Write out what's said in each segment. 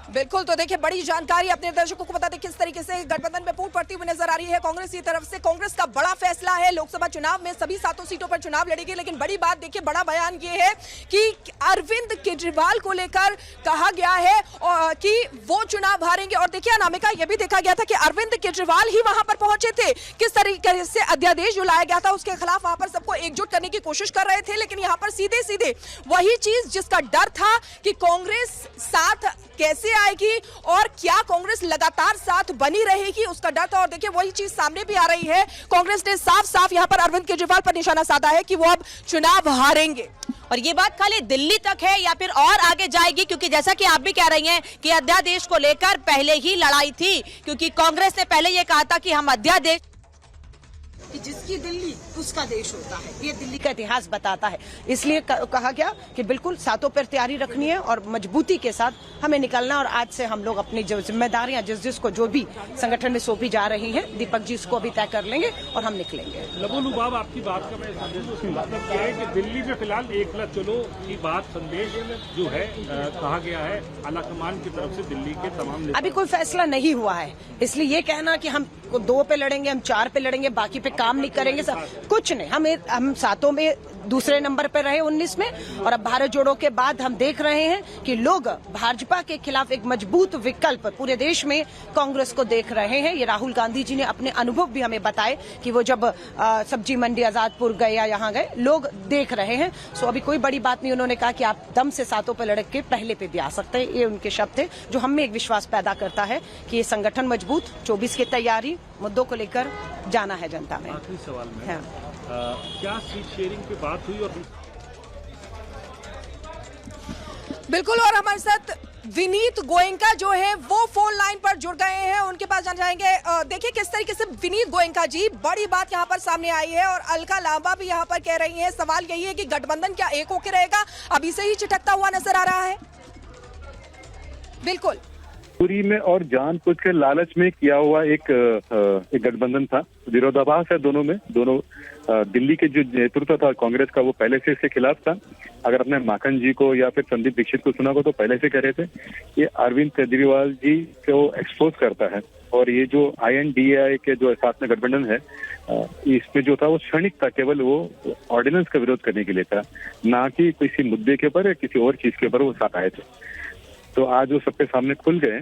बिल्कुल, तो देखिए बड़ी जानकारी अपने दर्शकों को बता दें किस तरीके से गठबंधन में फूट पड़ती हुई नजर आ रही है कांग्रेस की तरफ से। कांग्रेस का बड़ा फैसला है, लोकसभा चुनाव में सभी 7 सीटों पर चुनाव लड़ेगी। लेकिन बड़ी बात देखिए, बड़ा बयान ये है कि अरविंद केजरीवाल को लेकर कहा गया है कि वो चुनाव हारेंगे। और देखिए अनामिका, यह भी देखा गया था कि अरविंद केजरीवाल ही वहां पर पहुंचे थे। किस तरीके से अध्यादेश जो लाया गया था उसके खिलाफ वहां पर सबको एकजुट करने की कोशिश कर रहे थे। लेकिन यहां पर सीधे सीधे वही चीज जिसका डर था कि कांग्रेस साथ कैसे आएगी और क्या कांग्रेस लगातार साथ बनी रहेगी, उसका डर था। और देखिए वही चीज सामने भी आ रही है। कांग्रेस ने साफ साफ यहां पर अरविंद केजरीवाल पर निशाना साधा है कि वो अब चुनाव हारेंगे। और ये बात खाली दिल्ली तक है या फिर और आगे जाएगी, क्योंकि जैसा कि आप भी कह रही हैं कि अध्यादेश को लेकर पहले ही लड़ाई थी, क्योंकि कांग्रेस ने पहले ये कहा था कि हम अध्यादेश कि जिसकी दिल्ली उसका देश होता है, ये दिल्ली का इतिहास बताता है। इसलिए कहा गया कि बिल्कुल सातों पर तैयारी रखनी है और मजबूती के साथ हमें निकलना। और आज से हम लोग अपनी जो जिम्मेदारियां जिसको जो भी संगठन में सौंपी जा रही हैं, दीपक जी इसको अभी तय कर लेंगे और हम निकलेंगे। लबू लुबाब आपकी बात का मैं मतलब क्या है कि दिल्ली में फिलहाल एकला चलो की बात संदेश जो है कहा गया है आलाकमान की तरफ से दिल्ली के तमाम अभी कोई फैसला नहीं हुआ है, इसलिए ये कहना कि हम 2 पे लड़ेंगे, हम 4 पे लड़ेंगे, बाकी पे काम नहीं करेंगे, कुछ नहीं। हम 7 में दूसरे नंबर पे रहे 19 में, और अब भारत जोड़ो के बाद हम देख रहे हैं कि लोग भाजपा के खिलाफ एक मजबूत विकल्प पूरे देश में कांग्रेस को देख रहे हैं। ये राहुल गांधी जी ने अपने अनुभव भी हमें बताए कि वो जब सब्जी मंडी आजादपुर गए या यहाँ गए, लोग देख रहे हैं। सो अभी कोई बड़ी बात नहीं। उन्होंने कहा कि आप दम से 7 पे लड़ के पहले पे भी आ सकते हैं। ये उनके शब्द थे, जो हमें एक विश्वास पैदा करता है कि ये संगठन मजबूत, 24 की तैयारी, मुद्दों को लेकर जाना है जनता में। आखिरी सवाल में हाँ। क्या सीट शेयरिंग की बात हुई? और बिल्कुल, और हमारे साथ विनीत गोयनका जो है वो फोन लाइन पर जुड़ गए हैं, उनके पास जान जाएंगे। देखिए किस तरीके से विनीत गोयनका जी, बड़ी बात यहाँ पर सामने आई है और अलका लांबा भी यहाँ पर कह रही है। सवाल यही है कि गठबंधन क्या एक होकर रहेगा? अभी से ही चिटकता हुआ नजर आ रहा है। बिल्कुल पूरी में और जानबूझ के लालच में किया हुआ एक गठबंधन था। विरोधाभास है दोनों में। दोनों दिल्ली के जो नेतृत्व था कांग्रेस का, वो पहले से इसके खिलाफ था। अगर अपने माखन जी को या फिर संदीप दीक्षित को सुना को तो पहले से कह रहे थे ये अरविंद केजरीवाल जी को एक्सपोज करता है। और ये जो INDAI के जो साथ में गठबंधन है, इसमें जो था वो क्षणिक था, केवल वो ऑर्डिनेंस का विरोध करने के लिए था, ना कि किसी मुद्दे के ऊपर या किसी और चीज के ऊपर वो साथ आए थे। तो आज वो सबके सामने खुल गए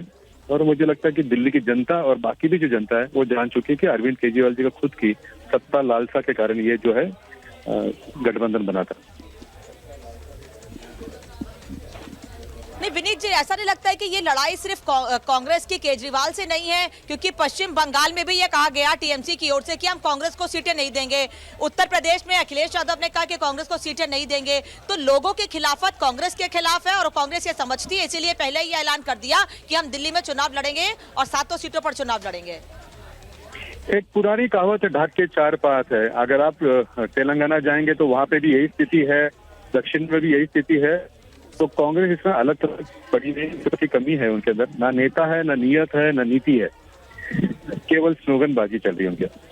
और मुझे लगता है कि दिल्ली की जनता और बाकी भी जो जनता है वो जान चुकी है कि अरविंद केजरीवाल जी का खुद की सत्ता लालसा के कारण ये जो है गठबंधन बना था। नहीं विनीत जी, ऐसा नहीं लगता है कि ये लड़ाई सिर्फ कांग्रेस की केजरीवाल से नहीं है? क्योंकि पश्चिम बंगाल में भी ये कहा गया TMC की ओर से कि हम कांग्रेस को सीटें नहीं देंगे। उत्तर प्रदेश में अखिलेश यादव ने कहा कि कांग्रेस को सीटें नहीं देंगे। तो लोगों की खिलाफत कांग्रेस के खिलाफ है और कांग्रेस ये समझती है, इसीलिए पहले ही ऐलान कर दिया कि हम दिल्ली में चुनाव लड़ेंगे और 7 सीटों पर चुनाव लड़ेंगे। एक पुरानी कहावत है, ढाक के 4 पात है। अगर आप तेलंगाना जाएंगे तो वहां पे भी यही स्थिति है, दक्षिण में भी यही स्थिति है। तो कांग्रेस इसमें अलग तरह बड़ी नहीं, कमी है उनके अंदर, ना नेता है, ना नियत है, ना नीति है, केवल स्लोगनबाजी चल रही है उनके।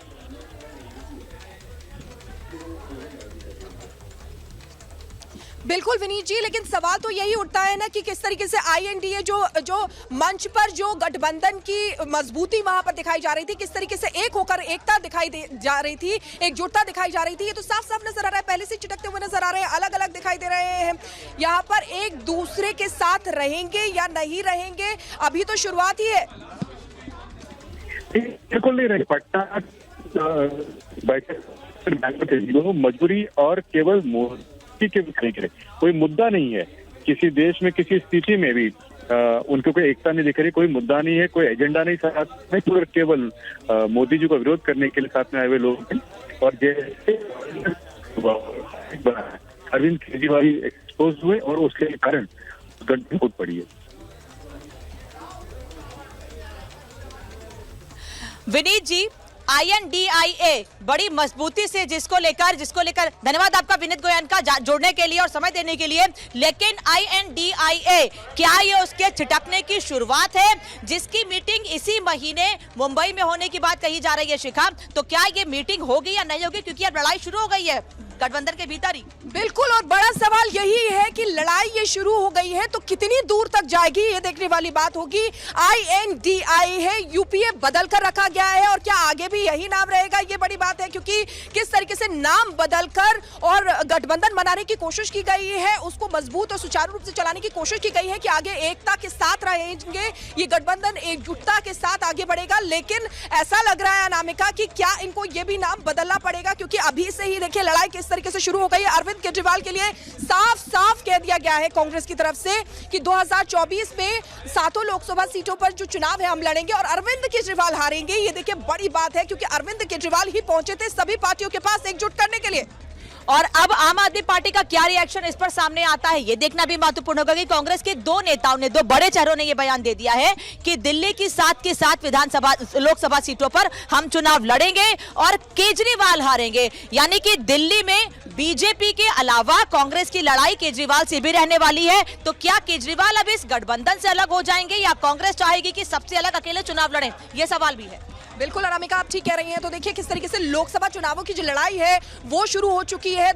बिल्कुल विनीत जी, लेकिन सवाल तो यही उठता है ना कि किस तरीके से INDA जो मंच पर जो गठबंधन की मजबूती वहां पर दिखाई जा रही थी, किस तरीके से एक होकर एकता दिखाई जा रही थी, एकजुटता दिखाई जा रही थी, ये तो साफ साफ नजर आ रहा है। पहले से चिटकते हुए नजर आ रहे हैं, अलग अलग दिखाई दे रहे हैं। यहाँ पर एक दूसरे के साथ रहेंगे या नहीं रहेंगे, अभी तो शुरुआत ही है। बिल्कुल नहीं रहे। पटना बैठक दोनों मजबूरी और केवल के करे, कोई मुद्दा नहीं है किसी देश में, किसी स्थिति में भी उनको कोई एकता नहीं दिख रही, कोई मुद्दा नहीं है, कोई एजेंडा नहीं साथ में, तो केवल मोदी जी को विरोध करने के लिए साथ में आए हुए लोग हैं। और जैसे अरविंद केजरीवाल एक्सपोज हुए और उसके कारण गठबंधन फूट पड़ी है। विनीत जी, INDIA बड़ी मजबूती से जिसको लेकर धन्यवाद आपका विनीत गोयनका जोड़ने के लिए और समय देने के लिए। लेकिन INDIA क्या ये उसके छिटकने की शुरुआत है, जिसकी मीटिंग इसी महीने मुंबई में होने की बात कही जा रही है शिखा? तो क्या ये मीटिंग होगी या नहीं होगी, क्योंकि अब लड़ाई शुरू हो गई है? गठबंधन के भीतर ही। बिल्कुल, और बड़ा सवाल यही है कि लड़ाई ये शुरू हो गई है तो कितनी दूर तक जाएगी, ये देखने वाली बात होगी। INDI है, यूपीए बदल कर रखा गया है और क्या आगे भी यही नाम रहेगा, ये बड़ी बात है, क्योंकि किस तरीके से नाम बदलकर और गठबंधन बनाने की कोशिश की गई है, उसको मजबूत और सुचारू रूप से चलाने की कोशिश की गई है कि आगे एकता के साथ रहेंगे, ये गठबंधन एकजुटता के साथ आगे बढ़ेगा। लेकिन ऐसा लग रहा है अनामिका कि क्या इनको ये भी नाम बदलना पड़ेगा, क्योंकि अभी से ही देखिए लड़ाई किस तरीके से शुरू हो गई है। अरविंद केजरीवाल के लिए साफ साफ कह दिया गया है कांग्रेस की तरफ से कि 2024 में 7 लोकसभा सीटों पर जो चुनाव है हम लड़ेंगे और अरविंद केजरीवाल हारेंगे। ये देखिए बड़ी बात है, क्योंकि अरविंद केजरीवाल ही पहुंचे थे सभी पार्टियों के पास एकजुट करने के लिए। और अब आम आदमी पार्टी का क्या रिएक्शन इस पर सामने आता है, ये देखना भी महत्वपूर्ण होगा कि कांग्रेस के दो नेताओं ने, दो बड़े चेहरों ने यह बयान दे दिया है कि दिल्ली की 7 के 7 विधानसभा लोकसभा सीटों पर हम चुनाव लड़ेंगे और केजरीवाल हारेंगे। यानी कि दिल्ली में बीजेपी के अलावा कांग्रेस की लड़ाई केजरीवाल से भी रहने वाली है। तो क्या केजरीवाल अब इस गठबंधन से अलग हो जाएंगे या कांग्रेस चाहेगी कि सबसे अलग अकेले चुनाव लड़ें, यह सवाल भी है। बिल्कुल अनामिका, आप ठीक कह रही हैं। तो देखिए किस तरीके से लोकसभा चुनावों की जो लड़ाई है वो शुरू हो चुकी है।